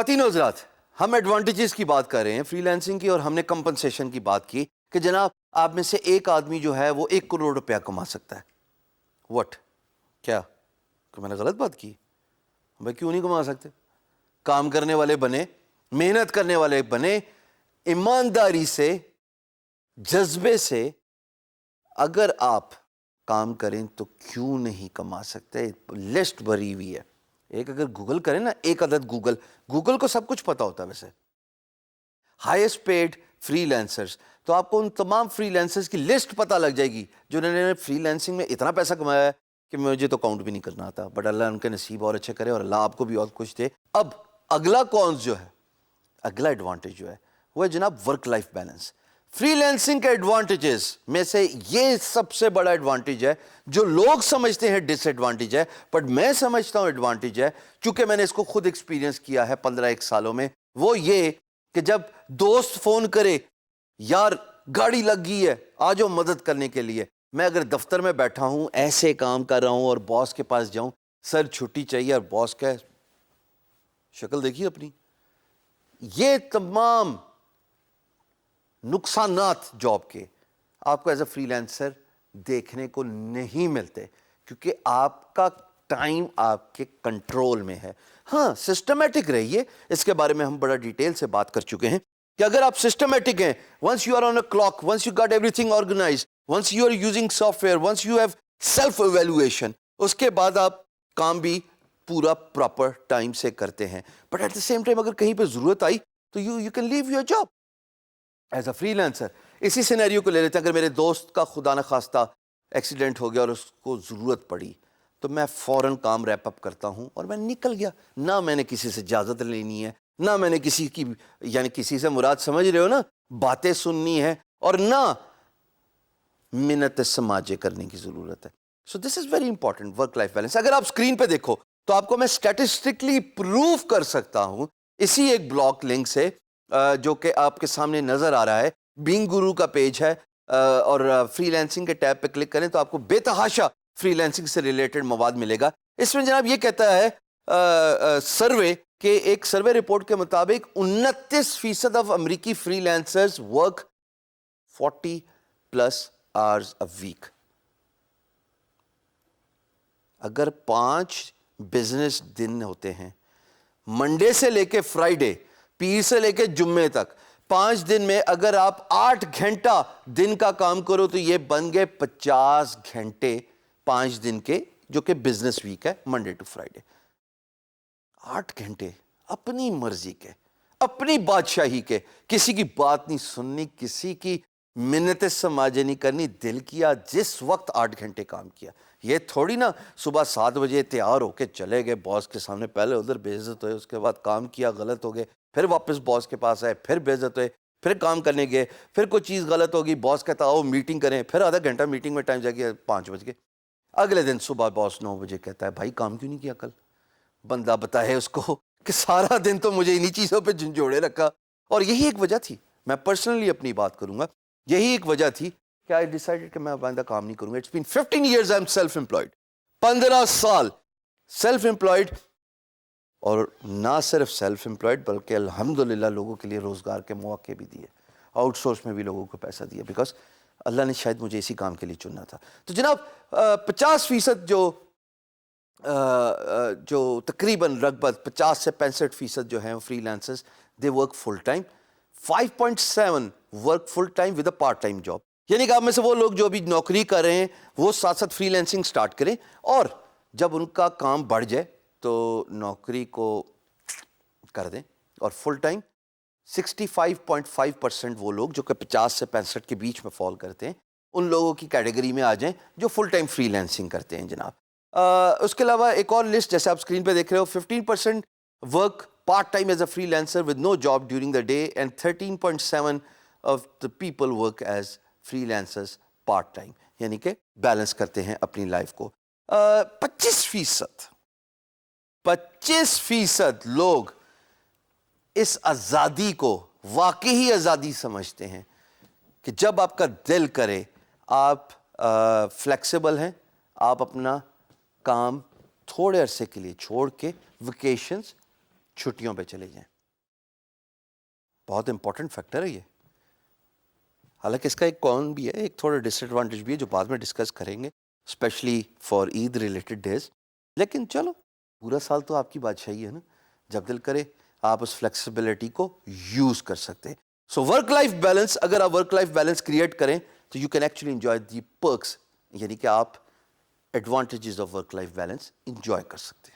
خواتین و حضرات، ہم ایڈوانٹیجز کی بات کر رہے ہیں فری لانسنگ کی، اور ہم نے کمپنسیشن کی بات کی کہ جناب آپ میں سے ایک آدمی جو ہے وہ 1 کروڑ روپیہ کما سکتا ہے. وٹ کیا کہ میں نے غلط بات کی؟ بھائی کیوں نہیں کما سکتے؟ کام کرنے والے بنے، محنت کرنے والے بنے، ایمانداری سے، جذبے سے اگر آپ کام کریں تو کیوں نہیں کما سکتے؟ لسٹ بھری ہوئی ہے. ایک اگر گوگل کریں نا، ایک عدد گوگل کو سب کچھ پتا ہوتا ہے. ویسے ہائیسٹ پیڈ فری لانسرز، تو آپ کو ان تمام فری لانسرز کی لسٹ پتہ لگ جائے گی جنہوں نے فری لانسنگ میں اتنا پیسہ کمایا ہے کہ مجھے تو کاؤنٹ بھی نہیں کرنا آتا. بٹ اللہ ان کے نصیب اور اچھے کرے، اور اللہ آپ کو بھی اور کچھ دے. اب اگلا کونس جو ہے، اگلا ایڈوانٹیج جو ہے وہ ہے جناب work life balance. Free lancing کے ایڈوانٹیجز میں سے یہ سب سے بڑا ایڈوانٹیج ہے جو لوگ سمجھتے ہیں ڈس ایڈوانٹیج ہے، بٹ میں سمجھتا ہوں ایڈوانٹیج ہے، چونکہ میں نے اس کو خود ایکسپیرینس کیا ہے 15 سالوں میں. وہ یہ کہ جب دوست فون کرے، یار گاڑی لگ گئی ہے آ جاؤ مدد کرنے کے لیے، میں اگر دفتر میں بیٹھا ہوں ایسے کام کر رہا ہوں اور باس کے پاس جاؤں، سر چھٹی چاہیے، اور باس کا شکل دیکھیے اپنی. یہ تمام نقصانات جاب کے آپ کو ایز اے فری لانسر دیکھنے کو نہیں ملتے، کیونکہ آپ کا ٹائم آپ کے کنٹرول میں ہے. ہاں سسٹمیٹک رہیے، اس کے بارے میں ہم بڑا ڈیٹیل سے بات کر چکے ہیں کہ اگر آپ سسٹمیٹک ہیں، once you are on a clock, once you got everything organised, once you are using software, once you have self evaluation, اس کے بعد آپ کام بھی پورا پراپر ٹائم سے کرتے ہیں. But at the same time اگر کہیں پہ ضرورت آئی تو you can leave your job as a freelancer. اسی سینیریو کو لے لیتے ہیں، اگر میرے دوست کا خدا نخواستہ ایکسیڈنٹ ہو گیا اور اس کو ضرورت پڑی تو میں فوراً کام ریپ اپ کرتا ہوں اور میں نکل گیا. نہ میں نے کسی سے اجازت لینی ہے، نہ میں نے کسی کی، یعنی کسی سے مراد سمجھ رہے ہو نا، باتیں سننی ہے، اور نہ منت سماجے کرنے کی ضرورت ہے. So this is very important work life balance. اگر آپ اسکرین پہ دیکھو تو آپ کو میں اسٹیٹسٹکلی پروف کر سکتا ہوں اسی ایک بلاک لنک سے جو کہ آپ کے سامنے نظر آ رہا ہے. بینگ گرو کا پیج ہے، اور فری لانسنگ کے ٹیب پہ کلک کریں تو آپ کو بے تحاشا فری لانسنگ سے ریلیٹڈ مواد ملے گا. اس میں جناب یہ کہتا ہے سروے کہ ایک سروے رپورٹ کے مطابق 29% آف امریکی free lancers work 40+ hours a week. اگر 5 بزنس دن ہوتے ہیں، منڈے سے لے کے فرائیڈے، پیر سے لے کے جمعے تک، 5 دن میں اگر آپ 8 گھنٹہ دن کا کام کرو تو یہ بن گئے 50 گھنٹے 5 دن کے، جو کہ بزنس ویک ہے منڈے ٹو فرائیڈے. 8 گھنٹے اپنی مرضی کے، اپنی بادشاہی کے، کسی کی بات نہیں سننی، کسی کی منتیں سماجے نہیں کرنی، دل کیا جس وقت 8 گھنٹے کام کیا. یہ تھوڑی نا صبح 7 بجے تیار ہو کے چلے گئے باس کے سامنے، پہلے ادھر بے عزت ہوئے، اس کے بعد کام کیا غلط ہو گئے، پھر واپس باس کے پاس آئے، پھر بے عزت ہوئے، پھر کام کرنے گئے، پھر کوئی چیز غلط ہوگی، باس کہتا آؤ میٹنگ کریں، پھر آدھا گھنٹہ میٹنگ میں ٹائم جا گیا 5 بج گئے. اگلے دن صبح باس 9 بجے کہتا ہے بھائی کام کیوں نہیں کیا کل؟ بندہ بتائے اس کو کہ سارا دن تو مجھے انہی چیزوں پہ جھنجھوڑے رکھا. اور یہی ایک وجہ تھی، میں پرسنلی اپنی بات کروں گا، یہی ایک وجہ تھی کہ آئی ڈیسائیڈڈ کہ میں آئندہ کام نہیں کروں گا. It's been 15 years I am self employed. 15 سال سیلف امپلائڈ، اور نہ صرف سیلف امپلائڈ بلکہ الحمدللہ لوگوں کے لیے روزگار کے مواقع بھی دیے، آؤٹ سورس میں بھی لوگوں کو پیسہ دیا، بیکاز اللہ نے شاید مجھے اسی کام کے لیے چننا تھا. تو جناب 50% جو تقریباً لگ بھگ 50 سے 65% جو ہیں freelancers they work full time. 5.7 work full time with a part time job. یعنی کہ آپ میں سے وہ لوگ جو ابھی نوکری کر رہے ہیں وہ ساتھ ساتھ فری لانسنگ سٹارٹ کریں، اور جب ان کا کام بڑھ جائے تو نوکری کو کر دیں. اور فل ٹائم 65.5% وہ لوگ جو کہ 50 سے 65 کے بیچ میں فال کرتے ہیں، ان لوگوں کی کیٹیگری میں آ جائیں جو فل ٹائم فری لانسنگ کرتے ہیں جناب. اس کے علاوہ ایک اور لسٹ جیسے آپ اسکرین پہ دیکھ رہے ہو، 15% work part time as a free lancer with no job during the day, and 13.7 of the people work as free lancers part time, یعنی کہ بیلنس کرتے ہیں اپنی لائف کو. 25% لوگ اس آزادی کو واقعی آزادی سمجھتے ہیں کہ جب آپ کا دل کرے آپ فلیکسیبل ہیں، آپ اپنا کام تھوڑے عرصے کے لیے چھوڑ کے ویکیشنز، چھٹیوں پہ چلے جائیں. بہت امپورٹنٹ فیکٹر ہے یہ. حالانکہ اس کا ایک کون بھی ہے, ایک تھوڑا ڈس ایڈوانٹیج بھی ہے جو بعد میں ڈسکس کریں گے, specially for Eid related days. لیکن چلو پورا سال تو آپ کی بادشاہی ہے نا, جب دل کرے آپ اس فلیکسیبلٹی کو یوز کر سکتے ہیں. سو ورک لائف بیلنس, اگر آپ ورک لائف بیلنس کریٹ کریں تو you can actually enjoy the perks, یعنی کہ آپ advantages of work life balance enjoy کر سکتے ہیں.